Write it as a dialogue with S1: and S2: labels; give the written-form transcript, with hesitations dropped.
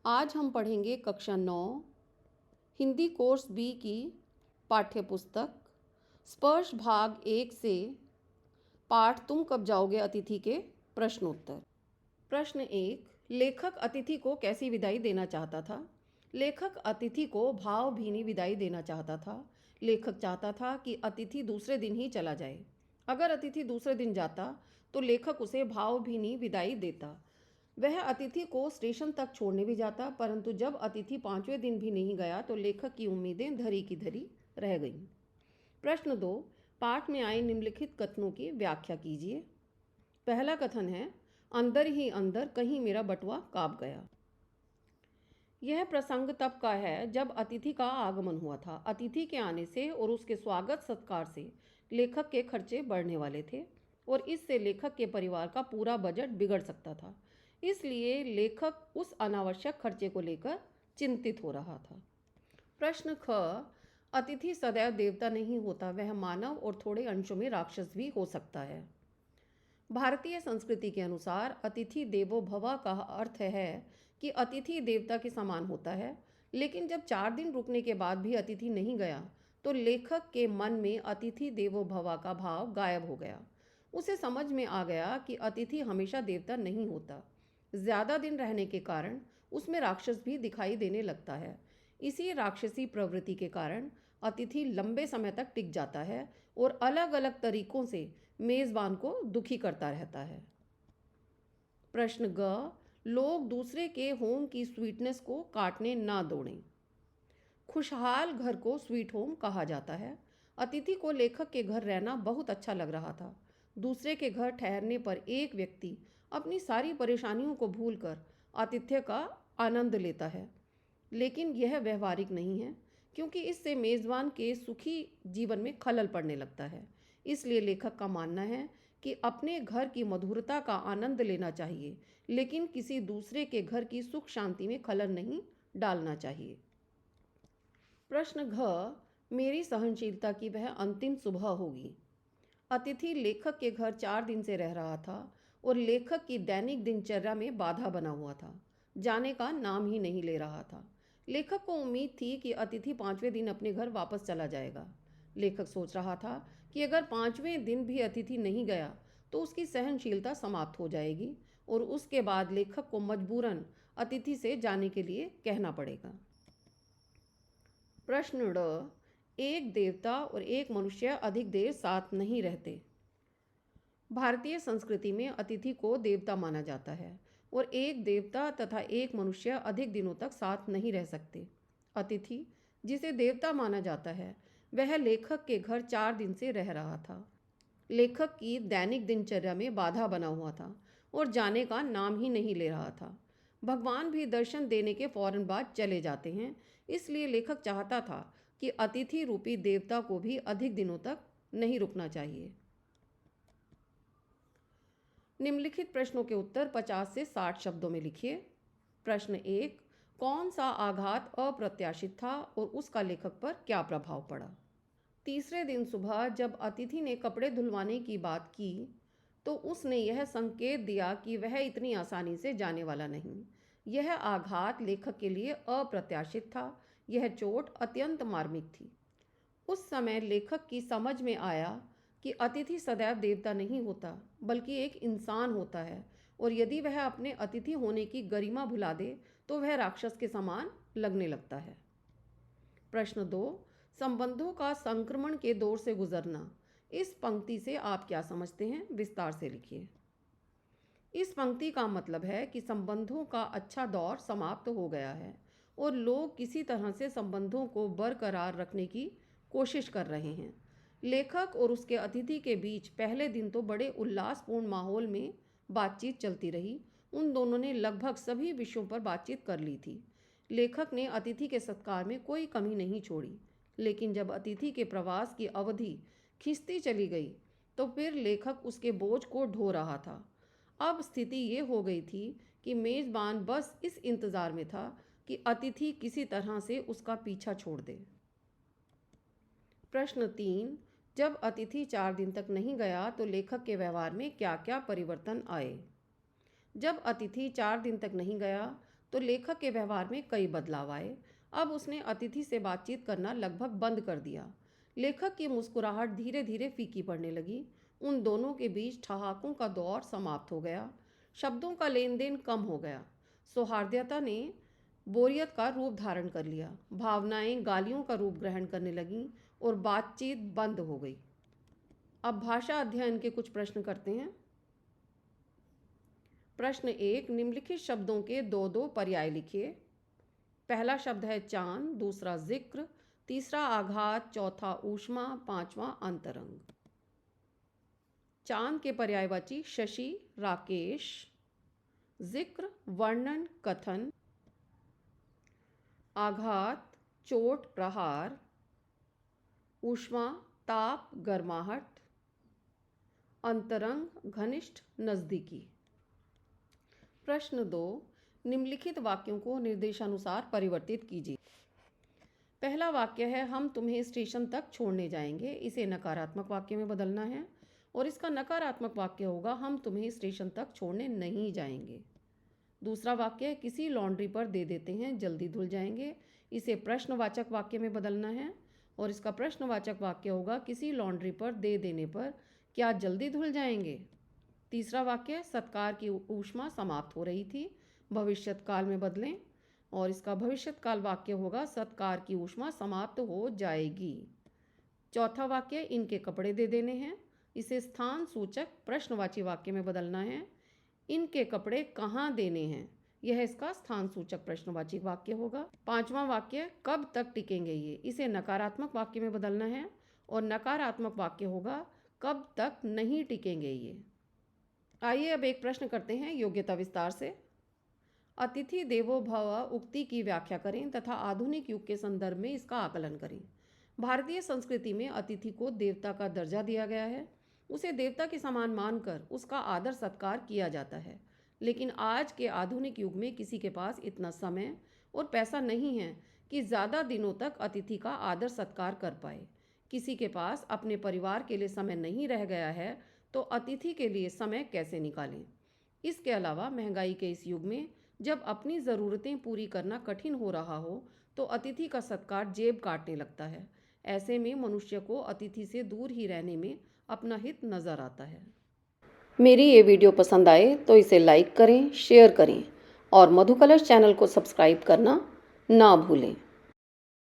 S1: आज हम पढ़ेंगे कक्षा 9 हिंदी कोर्स बी की पाठ्य पुस्तक स्पर्श भाग 1 से पाठ तुम कब जाओगे अतिथि के प्रश्नोत्तर। प्रश्न 1, लेखक अतिथि को कैसी विदाई देना चाहता था? लेखक अतिथि को भावभीनी विदाई देना चाहता था। लेखक चाहता था कि अतिथि दूसरे दिन ही चला जाए। अगर अतिथि दूसरे दिन जाता तो लेखक उसे भावभीनी विदाई देता। वह अतिथि को स्टेशन तक छोड़ने भी जाता, परंतु जब अतिथि 5वें दिन भी नहीं गया तो लेखक की उम्मीदें धरी की धरी रह गईं। प्रश्न 2, पाठ में आए निम्नलिखित कथनों की व्याख्या कीजिए। पहला कथन है, अंदर ही अंदर कहीं मेरा बटुआ काँप गया। यह प्रसंग तब का है जब अतिथि का आगमन हुआ था। अतिथि के आने से और उसके स्वागत सत्कार से लेखक के खर्चे बढ़ने वाले थे और इससे लेखक के परिवार का पूरा बजट बिगड़ सकता था। इसलिए लेखक उस अनावश्यक खर्चे को लेकर चिंतित हो रहा था। प्रश्न ख, अतिथि सदैव देवता नहीं होता, वह मानव और थोड़े अंशों में राक्षस भी हो सकता है। भारतीय संस्कृति के अनुसार अतिथि देवो भव का अर्थ है कि अतिथि देवता के समान होता है, लेकिन जब 4 दिन रुकने के बाद भी अतिथि नहीं गया तो लेखक के मन में अतिथि देवो भव का भाव गायब हो गया। उसे समझ में आ गया कि अतिथि हमेशा देवता नहीं होता। ज़्यादा दिन रहने के कारण उसमें राक्षस भी दिखाई देने लगता है। इसी राक्षसी प्रवृत्ति के कारण अतिथि लंबे समय तक टिक जाता है और अलग अलग तरीकों से मेज़बान को दुखी करता रहता है। प्रश्न ग, लोग दूसरे के होम की स्वीटनेस को काटने ना दौड़ें। खुशहाल घर को स्वीट होम कहा जाता है। अतिथि को लेखक के घर रहना बहुत अच्छा लग रहा था। दूसरे के घर ठहरने पर एक व्यक्ति अपनी सारी परेशानियों को भूलकर आतिथ्य का आनंद लेता है, लेकिन यह व्यवहारिक नहीं है क्योंकि इससे मेज़बान के सुखी जीवन में खलल पड़ने लगता है। इसलिए लेखक का मानना है कि अपने घर की मधुरता का आनंद लेना चाहिए, लेकिन किसी दूसरे के घर की सुख शांति में खलल नहीं डालना चाहिए। प्रश्न घ, मेरी सहनशीलता की वह अंतिम सुबह होगी। अतिथि लेखक के घर 4 दिन से रह रहा था और लेखक की दैनिक दिनचर्या में बाधा बना हुआ था। जाने का नाम ही नहीं ले रहा था। लेखक को उम्मीद थी कि अतिथि 5वें दिन अपने घर वापस चला जाएगा। लेखक सोच रहा था कि अगर 5वें दिन भी अतिथि नहीं गया तो उसकी सहनशीलता समाप्त हो जाएगी और उसके बाद लेखक को मजबूरन अतिथि से जाने के लिए कहना पड़ेगा। प्रश्न ड, एक देवता और एक मनुष्य अधिक देर साथ नहीं रहते। भारतीय संस्कृति में अतिथि को देवता माना जाता है और एक देवता तथा एक मनुष्य अधिक दिनों तक साथ नहीं रह सकते। अतिथि जिसे देवता माना जाता है वह लेखक के घर 4 दिन से रह रहा था। लेखक की दैनिक दिनचर्या में बाधा बना हुआ था और जाने का नाम ही नहीं ले रहा था। भगवान भी दर्शन देने के फौरन बाद चले जाते हैं, इसलिए लेखक चाहता था कि अतिथि रूपी देवता को भी अधिक दिनों तक नहीं रुकना चाहिए। निम्नलिखित प्रश्नों के उत्तर 50 से 60 शब्दों में लिखिए। प्रश्न 1, कौन सा आघात अप्रत्याशित था और उसका लेखक पर क्या प्रभाव पड़ा? तीसरे दिन सुबह जब अतिथि ने कपड़े धुलवाने की बात की तो उसने यह संकेत दिया कि वह इतनी आसानी से जाने वाला नहीं। यह आघात लेखक के लिए अप्रत्याशित था। यह चोट अत्यंत मार्मिक थी। उस समय लेखक की समझ में आया कि अतिथि सदैव देवता नहीं होता बल्कि एक इंसान होता है और यदि वह अपने अतिथि होने की गरिमा भुला दे तो वह राक्षस के समान लगने लगता है। प्रश्न 2, संबंधों का संक्रमण के दौर से गुजरना। इस पंक्ति से आप क्या समझते हैं? विस्तार से लिखिए। इस पंक्ति का मतलब है कि संबंधों का अच्छा दौर समाप्त हो गया है और लोग किसी तरह से संबंधों को बरकरार रखने की कोशिश कर रहे हैं। लेखक और उसके अतिथि के बीच पहले दिन तो बड़े उल्लासपूर्ण माहौल में बातचीत चलती रही। उन दोनों ने लगभग सभी विषयों पर बातचीत कर ली थी। लेखक ने अतिथि के सत्कार में कोई कमी नहीं छोड़ी, लेकिन जब अतिथि के प्रवास की अवधि खिंचती चली गई तो फिर लेखक उसके बोझ को ढो रहा था। अब स्थिति ये हो गई थी कि मेज़बान बस इस इंतज़ार में था कि अतिथि किसी तरह से उसका पीछा छोड़ दे। प्रश्न 3, जब अतिथि 4 दिन तक नहीं गया तो लेखक के व्यवहार में क्या क्या परिवर्तन आए? जब अतिथि 4 दिन तक नहीं गया तो लेखक के व्यवहार में कई बदलाव आए। अब उसने अतिथि से बातचीत करना लगभग बंद कर दिया। लेखक की मुस्कुराहट धीरे धीरे फीकी पड़ने लगी। उन दोनों के बीच ठहाकों का दौर समाप्त हो गया। शब्दों का लेन देन कम हो गया। सौहार्द्यता ने बोरियत का रूप धारण कर लिया। भावनाएं गालियों का रूप ग्रहण करने लगीं और बातचीत बंद हो गई। अब भाषा अध्ययन के कुछ प्रश्न करते हैं। प्रश्न 1, निम्नलिखित शब्दों के दो दो पर्याय लिखिए। पहला शब्द है चांद, दूसरा जिक्र, तीसरा आघात, चौथा ऊष्मा, पांचवा अंतरंग। चांद के पर्यायवाची शशि, राकेश। जिक्र वर्णन, कथन। आघात चोट, प्रहार। ऊष्मा ताप, गर्माहट। अंतरंग घनिष्ठ, नजदीकी। प्रश्न 2, निम्नलिखित वाक्यों को निर्देशानुसार परिवर्तित कीजिए। पहला वाक्य है हम तुम्हें स्टेशन तक छोड़ने जाएंगे। इसे नकारात्मक वाक्य में बदलना है और इसका नकारात्मक वाक्य होगा हम तुम्हें स्टेशन तक छोड़ने नहीं जाएंगे। दूसरा वाक्य है किसी लॉन्ड्री पर दे देते हैं, जल्दी धुल जाएंगे। इसे प्रश्नवाचक वाक्य में बदलना है और इसका प्रश्नवाचक वाक्य होगा किसी लॉन्ड्री पर दे देने पर क्या जल्दी धुल जाएंगे। तीसरा वाक्य सत्कार की ऊष्मा समाप्त हो रही थी, भविष्यत काल में बदलें और इसका भविष्यत काल वाक्य होगा सत्कार की ऊष्मा समाप्त हो जाएगी। चौथा वाक्य इनके कपड़े दे देने हैं। इसे स्थान सूचक प्रश्नवाची वाक्य में बदलना है। इनके कपड़े कहाँ देने हैं, यह इसका स्थान सूचक प्रश्नवाची वाक्य होगा। पांचवा वाक्य कब तक टिकेंगे ये, इसे नकारात्मक वाक्य में बदलना है और नकारात्मक वाक्य होगा कब तक नहीं टिकेंगे ये। आइए अब एक प्रश्न करते हैं योग्यता विस्तार से। अतिथि देवो भव उक्ति की व्याख्या करें तथा आधुनिक युग के संदर्भ में इसका आकलन करें। भारतीय संस्कृति में अतिथि को देवता का दर्जा दिया गया है। उसे देवता के समान मानकर उसका आदर सत्कार किया जाता है। लेकिन आज के आधुनिक युग में किसी के पास इतना समय और पैसा नहीं है कि ज़्यादा दिनों तक अतिथि का आदर सत्कार कर पाए। किसी के पास अपने परिवार के लिए समय नहीं रह गया है तो अतिथि के लिए समय कैसे निकालें। इसके अलावा महंगाई के इस युग में जब अपनी ज़रूरतें पूरी करना कठिन हो रहा हो तो अतिथि का सत्कार जेब काटने लगता है। ऐसे में मनुष्य को अतिथि से दूर ही रहने में अपना हित नज़र आता है। मेरी ये वीडियो पसंद आए तो इसे लाइक करें, शेयर करें और मधुकलश चैनल को सब्सक्राइब करना ना भूलें।